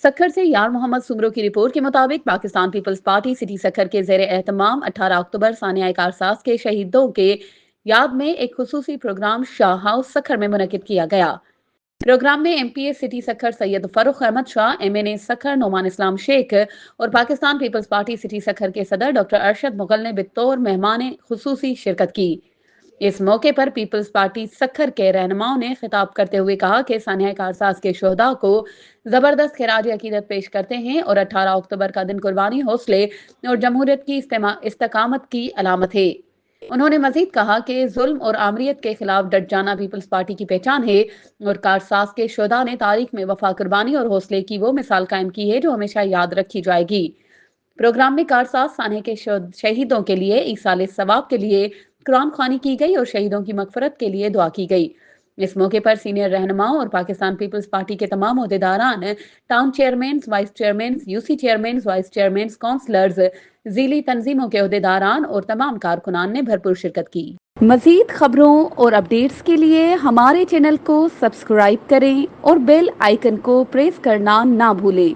سکھر سے یار محمد سمرو کی رپورٹ کے مطابق پاکستان پیپلز پارٹی سٹی سکھر کے زیر اہتمام 18 اکتوبر ثانیہ کارساز کے شہیدوں کے یاد میں ایک خصوصی پروگرام شاہ ہاؤس سکھر میں منعقد کیا گیا۔ پروگرام میں M P A city Sukkur Syed Farrukh Ahmed Shah, M N A Sukkur Noman Islam Sheikh اور پاکستان پیپلز پارٹی سٹی سکھر کے صدر ڈاکٹر ارشد مغل نے بطور مہمان خصوصی شرکت کی۔ اس موقع پر پیپلز پارٹی سکھر کے رہنماؤں نے خطاب کرتے ہوئے کہا کہ سانحہ کارساز کے شہداء کو زبردست خراج عقیدت پیش کرتے ہیں اور 18 اکتوبر کا دن قربانی، حوصلے اور جمہوریت کی استقامت کی علامت ہے۔ انہوں نے مزید کہا کہ ظلم اور آمریت کے خلاف ڈٹ جانا پیپلز پارٹی کی پہچان ہے اور کارساز کے شہداء نے تاریخ میں وفا، قربانی اور حوصلے کی وہ مثال قائم کی ہے جو ہمیشہ یاد رکھی جائے گی۔ پروگرام میں کارساز سانحہ کے شہیدوں کے لیے ایصال ثواب کے لیے قرآن خوانی کی گئی اور شہیدوں کی مغفرت کے لیے دعا کی گئی۔ اس موقع پر سینئر رہنماؤں اور پاکستان پیپلز پارٹی کے تمام عہدیداران، town chairmens, vice chairmens, U C chairmens, vice chairmens, councillors, ذیلی تنظیموں کے عہدیداران اور تمام کارکنان نے بھرپور شرکت کی۔ مزید خبروں اور اپڈیٹس کے لیے ہمارے چینل کو سبسکرائب کریں اور بیل آئیکن کو پریس کرنا نہ بھولیں۔